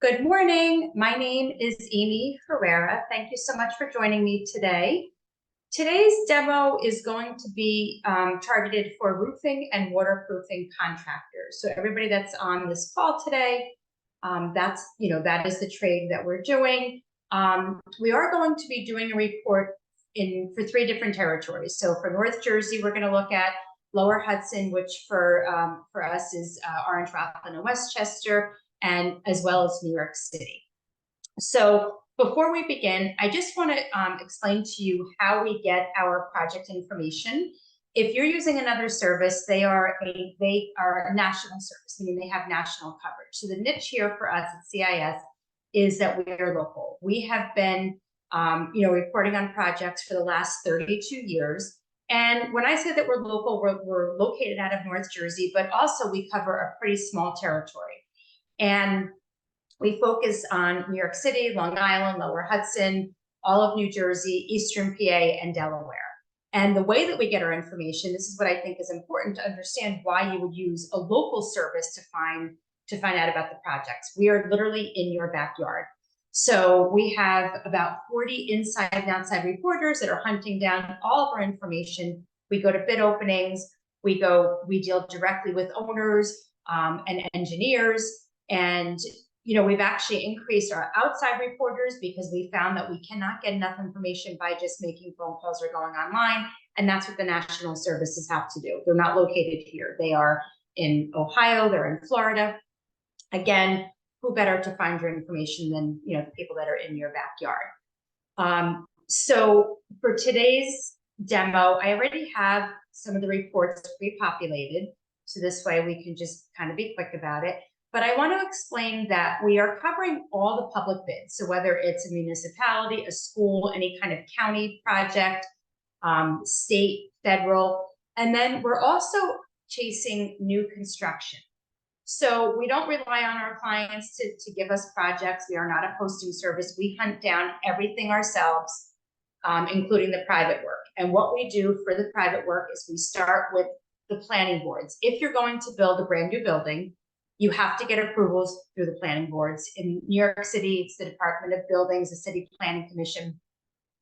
Good morning. My name is Amy Herrera. Thank you so much for joining me today. Today's demo is going to be targeted for roofing and waterproofing contractors. So everybody that's on this call today, that is the trade that we're doing. We are going to be doing a report for 3 different territories. So for North Jersey, we're going to look at Lower Hudson, which for us is Orange, Rockland, and Westchester, and as well as New York City. So before we begin, I just want to explain to you how we get our project information. If you're using another service, they are a national service, meaning they have national coverage. So the niche here for us at CIS is that we are local. We have been reporting on projects for the last 32 years. And when I say that we're local, we're located out of North Jersey, but also we cover a pretty small territory. And we focus on New York City, Long Island, Lower Hudson, all of New Jersey, Eastern PA, and Delaware. And the way that we get our information, this is what I think is important to understand why you would use a local service to find out about the projects. We are literally in your backyard. So we have about 40 inside and outside reporters that are hunting down all of our information. We go to bid openings, we deal directly with owners and engineers. And we've actually increased our outside reporters because we found that we cannot get enough information by just making phone calls or going online. And that's what the national services have to do. They're not located here. They are in Ohio, they're in Florida. Again, who better to find your information than the people that are in your backyard. So for today's demo, I already have some of the reports pre-populated. So this way we can just kind of be quick about it. But I want to explain that we are covering all the public bids. So whether it's a municipality, a school, any kind of county project, state, federal, and then we're also chasing new construction. So we don't rely on our clients to give us projects. We are not a posting service. We hunt down everything ourselves, including the private work. And what we do for the private work is we start with the planning boards. If you're going to build a brand new building, you have to get approvals through the planning boards. In New York City, it's the Department of Buildings, the City Planning Commission,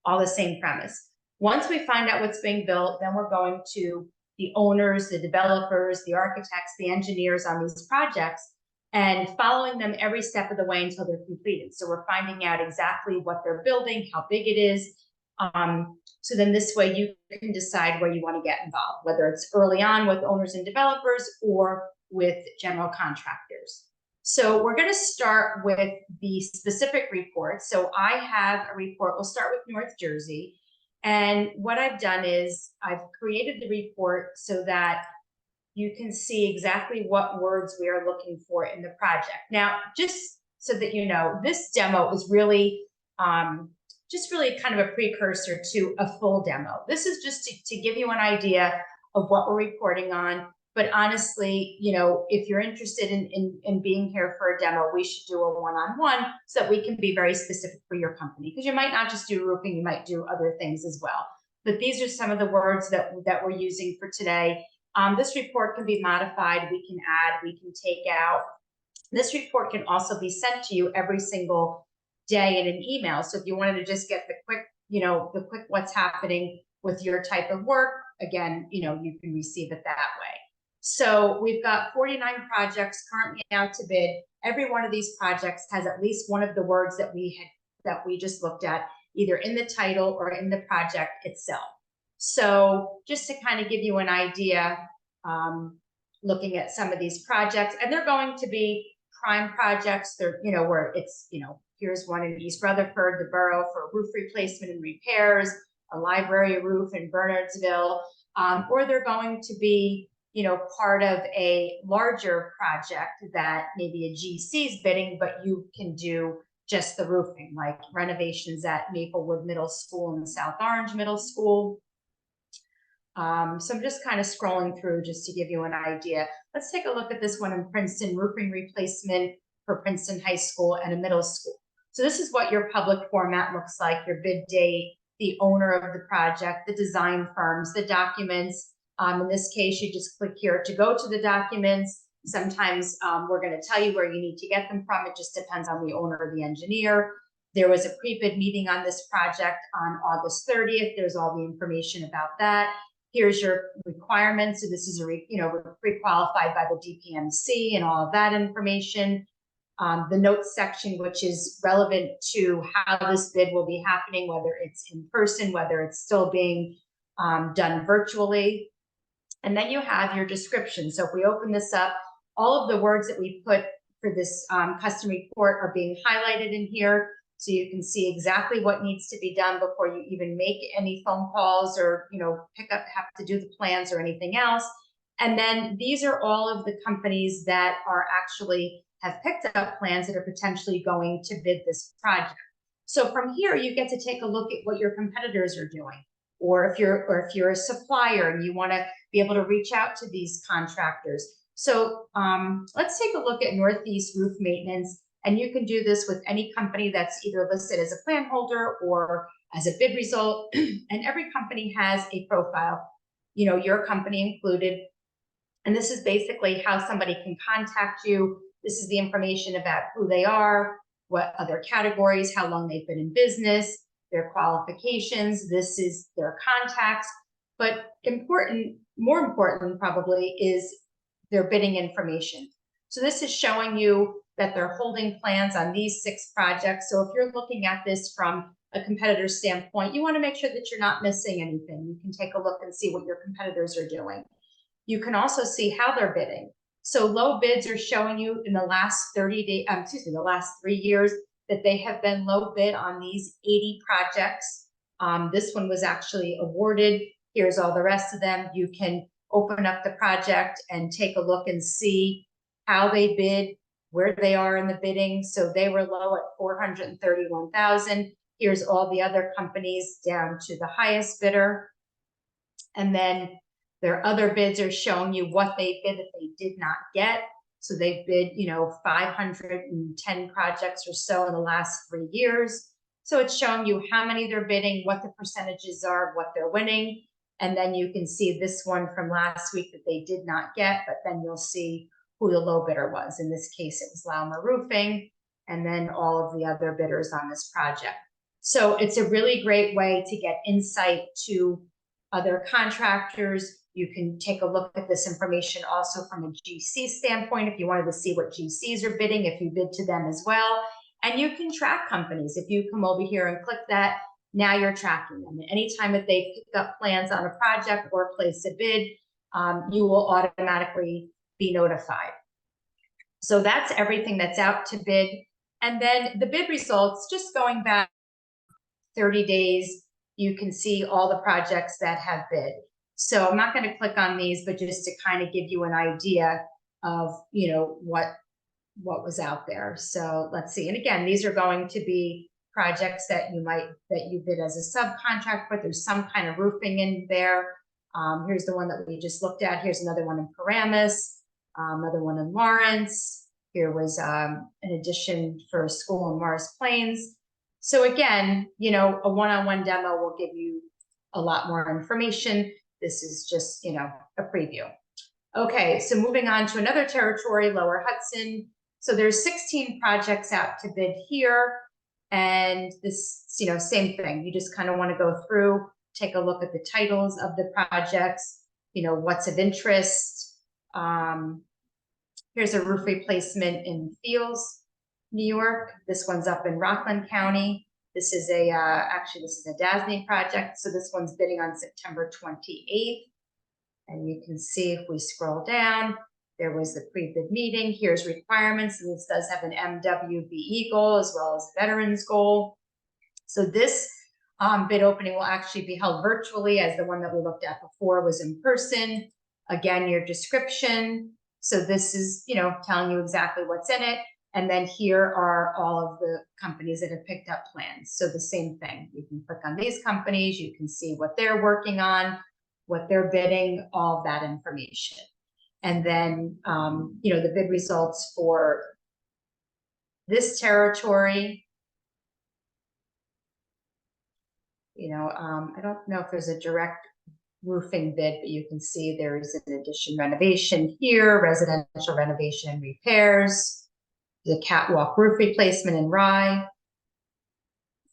all the same premise. Once we find out what's being built, then we're going to the owners, the developers, the architects, the engineers on these projects, and following them every step of the way until they're completed. So we're finding out exactly what they're building, how big it is. So then this way you can decide where you want to get involved, whether it's early on with owners and developers or with general contractors. So we're going to start with the specific report. So I have a report. We'll start with North Jersey. And what I've done is I've created the report so that you can see exactly what words we are looking for in the project. Now, just so that you know, this demo is really just really kind of a precursor to a full demo. This is just to give you an idea of what we're reporting on. But honestly, if you're interested in being here for a demo, we should do a one-on-one so that we can be very specific for your company. Because you might not just do roofing, you might do other things as well. But these are some of the words that we're using for today. This report can be modified. We can add, we can take out. This report can also be sent to you every single day in an email. So if you wanted to just get the quick what's happening with your type of work, again, you can receive it that way. So we've got 49 projects currently out to bid. Every one of these projects has at least one of the words that we just looked at, either in the title or in the project itself. So just to kind of give you an idea, looking at some of these projects, and they're going to be prime projects. They're, where it's, here's one in East Rutherford, the borough for roof replacement and repairs, a library roof in Bernardsville, or they're going to be part of a larger project that maybe a GC is bidding, but you can do just the roofing, like renovations at Maplewood Middle School and South Orange Middle School. So I'm just kind of scrolling through just to give you an idea. Let's take a look at this one in Princeton, roofing replacement for Princeton High School and a middle school. So this is what your public format looks like, your bid date, the owner of the project, the design firms, the documents. In this case, you just click here to go to the documents, Sometimes we're going to tell you where you need to get them from. It just depends on the owner or the engineer. There was a pre-bid meeting on this project on August 30th. There's all the information about that. Here's your requirements. So this is we're pre-qualified by the DPMC and all of that information. The notes section, which is relevant to how this bid will be happening, whether it's in person, whether it's still being done virtually. And then you have your description. So if we open this up, all of the words that we put for this custom report are being highlighted in here. So you can see exactly what needs to be done before you even make any phone calls or, have to do the plans or anything else. And then these are all of the companies that are actually have picked up plans that are potentially going to bid this project. So from here, you get to take a look at what your competitors are doing. Or if you're a supplier and you want to be able to reach out to these contractors. So let's take a look at Northeast Roof Maintenance. And you can do this with any company that's either listed as a plan holder or as a bid result. And every company has a profile, your company included. And this is basically how somebody can contact you. This is the information about who they are, what other categories, how long they've been in business, their qualifications. This is their contacts. But more important probably is their bidding information. So this is showing you that they're holding plans on these 6 projects. So if you're looking at this from a competitor standpoint, you want to make sure that you're not missing anything. You can take a look and see what your competitors are doing. You can also see how they're bidding. So low bids are showing you in the last the last 3 years that they have been low bid on these 80 projects. This one was actually awarded. Here's all the rest of them. You can open up the project and take a look and see how they bid, where they are in the bidding. So they were low at $431,000. Here's all the other companies down to the highest bidder. And then their other bids are showing you what they bid that they did not get. So they've bid, 510 projects or so in the last 3 years. So it's showing you how many they're bidding, what the percentages are, what they're winning. And then you can see this one from last week that they did not get, but then you'll see who the low bidder was. In this case, it was Laumer Roofing, and then all of the other bidders on this project. So it's a really great way to get insight to other contractors. You can take a look at this information also from a GC standpoint if you wanted to see what GCs are bidding, if you bid to them as well. And you can track companies. If you come over here and click that, now you're tracking them. And anytime that they pick up plans on a project or place a bid, you will automatically be notified. So that's everything that's out to bid. And then the bid results, just going back 30 days, you can see all the projects that have bid. So I'm not going to click on these, but just to kind of give you an idea of, what was out there. So let's see. And again, these are going to be projects that you bid as a subcontract, but there's some kind of roofing in there. Here's the one that we just looked at. Here's another one in Paramus, another one in Lawrence. Here was an addition for a school in Morris Plains. So again, a one-on-one demo will give you a lot more information. This is just, a preview. Okay, so moving on to another territory, Lower Hudson. So there's 16 projects out to bid here. And this, same thing. You just kind of want to go through, take a look at the titles of the projects, what's of interest. Here's a roof replacement in Fields, New York. This one's up in Rockland County. This is actually this is a DASNY project. So this one's bidding on September 28th. And you can see if we scroll down, there was the pre-bid meeting. Here's requirements. And this does have an MWBE goal as well as veterans goal. So this bid opening will actually be held virtually, as the one that we looked at before was in person. Again, your description. So this is, telling you exactly what's in it. And then here are all of the companies that have picked up plans. So the same thing. You can click on these companies. You can see what they're working on, what they're bidding, all of that information. And then, the bid results for this territory. I don't know if there's a direct roofing bid, but you can see there is an addition renovation here, residential renovation and repairs, the catwalk roof replacement in Rye.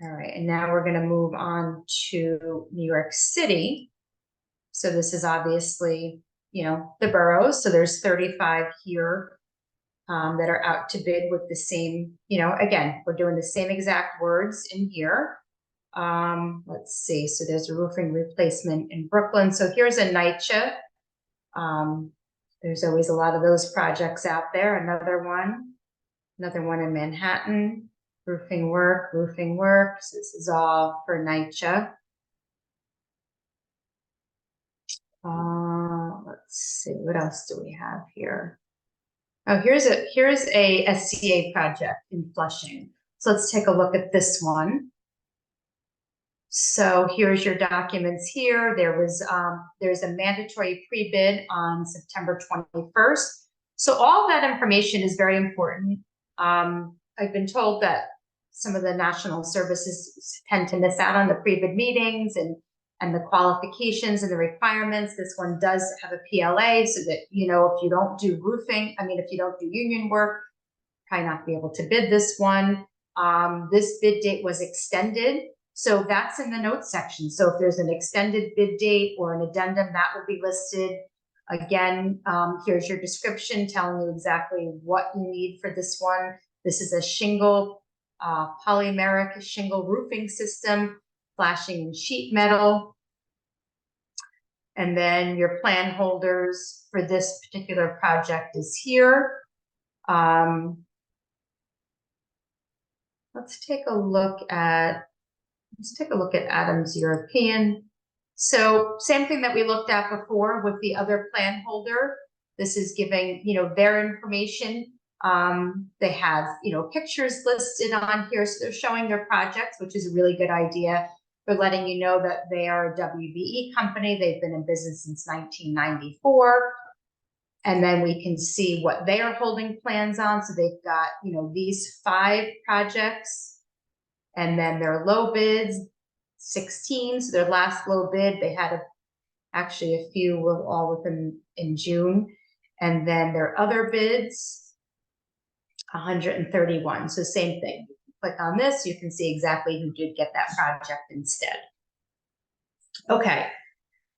All right, and now we're going to move on to New York City. So this is obviously, you know, the boroughs. So there's 35 here that are out to bid with the same, you know, again, we're doing the same exact words in here. Let's see. So there's a roofing replacement in Brooklyn. So here's a NYCHA. There's always a lot of those projects out there. Another one in Manhattan. Roofing work. So this is all for NYCHA. Let's see, what else do we have here? Oh, here's a SCA project in Flushing. So let's take a look at this one. So here's your documents here. There's a mandatory pre-bid on September 21st. So all that information is very important. I've been told that some of the national services tend to miss out on the pre-bid meetings and the qualifications and the requirements. This one does have a PLA so that, you know, if you don't do roofing, if you don't do union work, probably not be able to bid this one. This bid date was extended. So that's in the notes section. So if there's an extended bid date or an addendum, that will be listed. Again, here's your description telling you exactly what you need for this one. This is a shingle, polymeric shingle roofing system, flashing in sheet metal. And then your plan holders for this particular project is here. Let's take a look at Adams European. So same thing that we looked at before with the other plan holder. This is giving, you know, their information. They have, you know, pictures listed on here. So they're showing their projects, which is a really good idea. They're letting you know that they are a WBE company. They've been in business since 1994. And then we can see what they are holding plans on. So they've got, you know, these 5 projects. And then their low bids, 16. So their last low bid, they had actually a few were all within in June. And then their other bids, 131. So same thing. Click on this, you can see exactly who did get that project instead. Okay,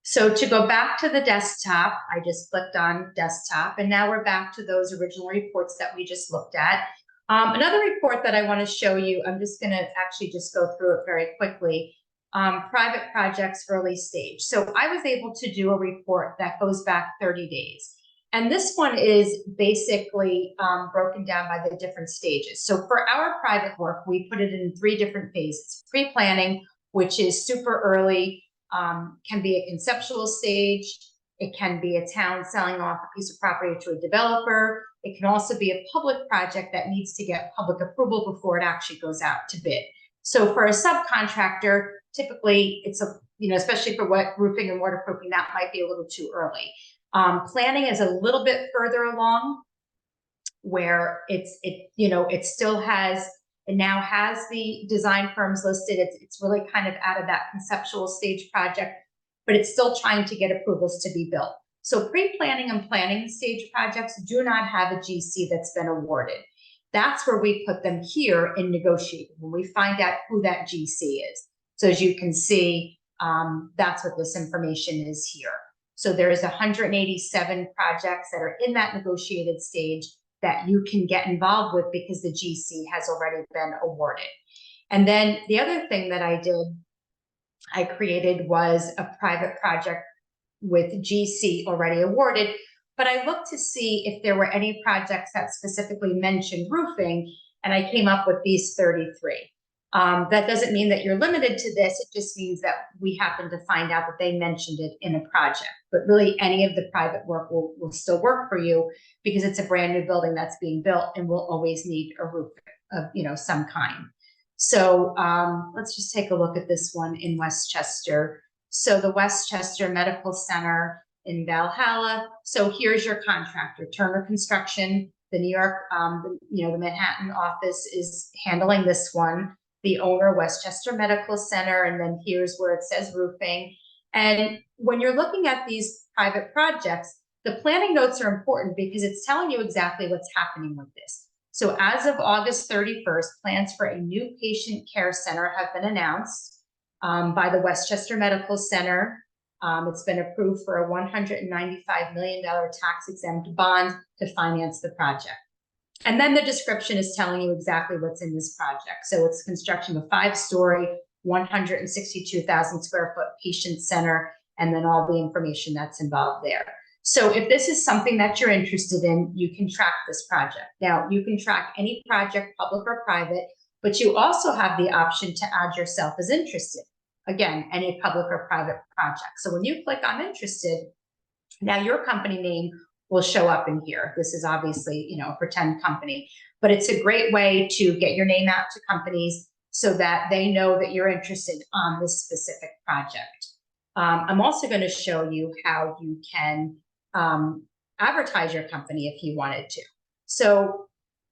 so to go back to the desktop, I just clicked on desktop, and now we're back to those original reports that we just looked at. Another report that I want to show you, I'm just going to actually just go through it very quickly. Private projects early stage. So I was able to do a report that goes back 30 days. And this one is basically broken down by the different stages. So for our private work, we put it in 3 different phases. Pre-planning, which is super early, can be a conceptual stage. It can be a town selling off a piece of property to a developer. It can also be a public project that needs to get public approval before it actually goes out to bid. So for a subcontractor, typically it's a, you know, especially for what roofing and waterproofing, that might be a little too early. Planning is a little bit further along, where it now has the design firms listed. It's really kind of out of that conceptual stage project, but it's still trying to get approvals to be built. So pre-planning and planning stage projects do not have a GC that's been awarded. That's where we put them here in negotiating, when we find out who that GC is. So as you can see, that's what this information is here. So there is 187 projects that are in that negotiated stage that you can get involved with because the GC has already been awarded. And then the other thing that I created was a private project with GC already awarded, but I looked to see if there were any projects that specifically mentioned roofing, and I came up with these 33. That doesn't mean that you're limited to this. It just means that we happen to find out that they mentioned it in a project. But really, any of the private work will still work for you because it's a brand new building that's being built and will always need a roof of, you know, some kind. So let's just take a look at this one in Westchester. So the Westchester Medical Center in Valhalla. So here's your contractor, Turner Construction. The New York, the Manhattan office is handling this one. The owner, Westchester Medical Center, and then here's where it says roofing. And when you're looking at these private projects, the planning notes are important because it's telling you exactly what's happening with this. So as of August 31st, plans for a new patient care center have been announced by the Westchester Medical Center. It's been approved for a $195 million tax-exempt bond to finance the project. And then the description is telling you exactly what's in this project. So it's construction of a 5-story, 162,000 square foot patient center, and then all the information that's involved there. So if this is something that you're interested in, you can track this project. Now, you can track any project, public or private, but you also have the option to add yourself as interested. Again, any public or private project. So when you click on interested, now your company name will show up in here. This is obviously, you know, a pretend company, but it's a great way to get your name out to companies so that they know that you're interested on this specific project. I'm also going to show you how you can advertise your company if you wanted to. So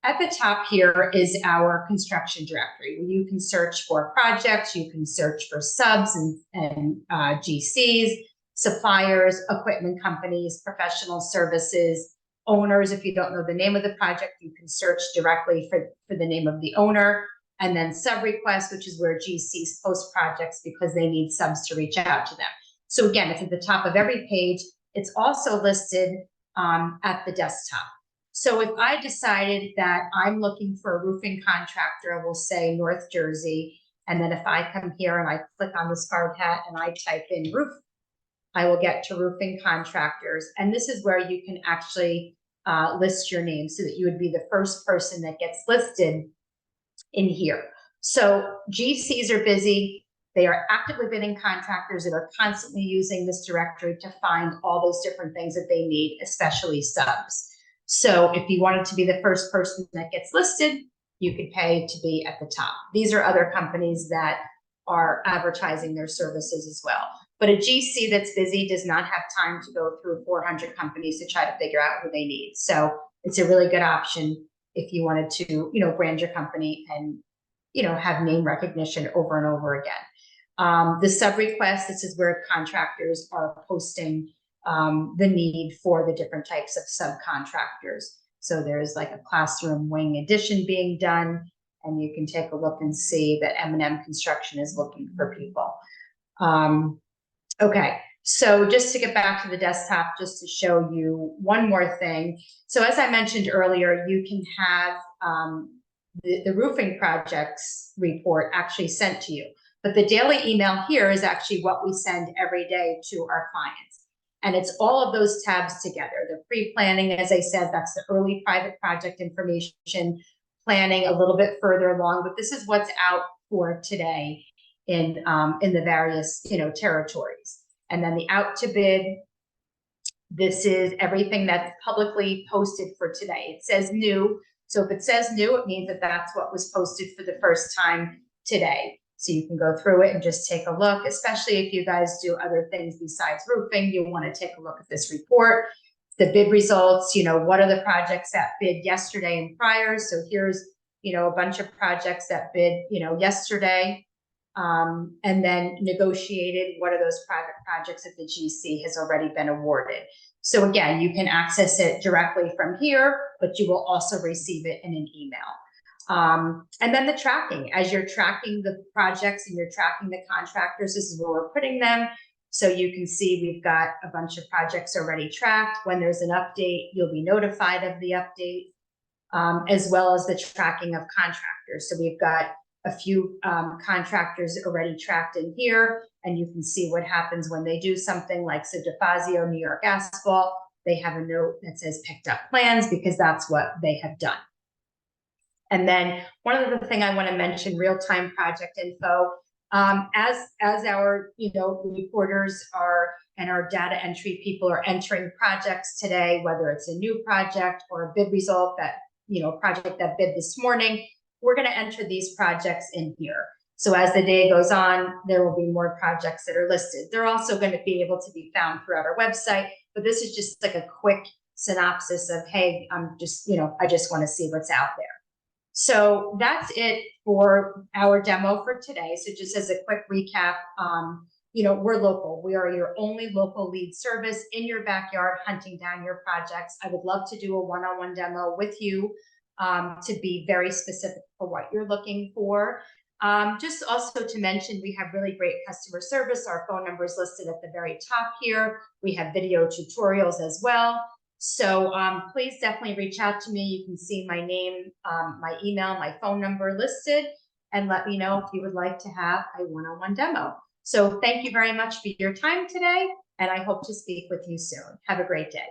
at the top here is our construction directory where you can search for projects, you can search for subs and GCs, suppliers, equipment companies, professional services, owners. If you don't know the name of the project, you can search directly for the name of the owner, and then sub requests, which is where GCs post projects because they need subs to reach out to them. So again, it's at the top of every page. It's also listed at the desktop. So if I decided that I'm looking for a roofing contractor, I will say North Jersey. And then if I come here and I click on this hard hat and I type in roof, I will get to roofing contractors. And this is where you can actually list your name so that you would be the first person that gets listed in here. So GCs are busy. They are actively bidding contractors that are constantly using this directory to find all those different things that they need, especially subs. So if you wanted to be the first person that gets listed, you could pay to be at the top. These are other companies that are advertising their services as well. But a GC that's busy does not have time to go through 400 companies to try to figure out who they need. So it's a really good option if you wanted to, you know, brand your company and, you know, have name recognition over and over again. The sub request, this is where contractors are posting the need for the different types of subcontractors. So there's like a classroom wing addition being done, and you can take a look and see that M&M Construction is looking for people. Okay, so just to get back to the desktop, just to show you one more thing. So as I mentioned earlier, you can have the roofing projects report actually sent to you. But the daily email here is actually what we send every day to our clients. And it's all of those tabs together. The pre-planning, as I said, that's the early private project information, planning a little bit further along, but this is what's out for today in the various, you know, territories. And then the out to bid, this is everything that's publicly posted for today. It says new. So if it says new, it means that that's what was posted for the first time today. So you can go through it and just take a look, especially if you guys do other things besides roofing, you want to take a look at this report. The bid results, you know, what are the projects that bid yesterday and prior? So here's, you know, a bunch of projects that bid, you know, yesterday, and then negotiated. What are those private projects that the GC has already been awarded? So again, you can access it directly from here, but you will also receive it in an email. And then the tracking, as you're tracking the projects and you're tracking the contractors, this is where we're putting them. So you can see we've got a bunch of projects already tracked. When there's an update, you'll be notified of the update, as well as the tracking of contractors. So we've got a few contractors already tracked in here, and you can see what happens when they do something like, so DeFazio, New York Asphalt, they have a note that says picked up plans because that's what they have done. And then one other thing I want to mention, real-time project info. As our, you know, reporters are and our data entry people are entering projects today, whether it's a new project or a bid result that, you know, project that bid this morning, we're going to enter these projects in here. So as the day goes on, there will be more projects that are listed. They're also going to be able to be found throughout our website, but this is just like a quick synopsis of, hey, I'm just, you know, I just want to see what's out there. So that's it for our demo for today. So just as a quick recap, we're local. We are your only local lead service in your backyard, hunting down your projects. I would love to do a one-on-one demo with you to be very specific for what you're looking for. Just also to mention, we have really great customer service. Our phone number is listed at the very top here. We have video tutorials as well. So please definitely reach out to me. You can see my name, my email, my phone number listed, and let me know if you would like to have a one-on-one demo. So thank you very much for your time today, and I hope to speak with you soon. Have a great day.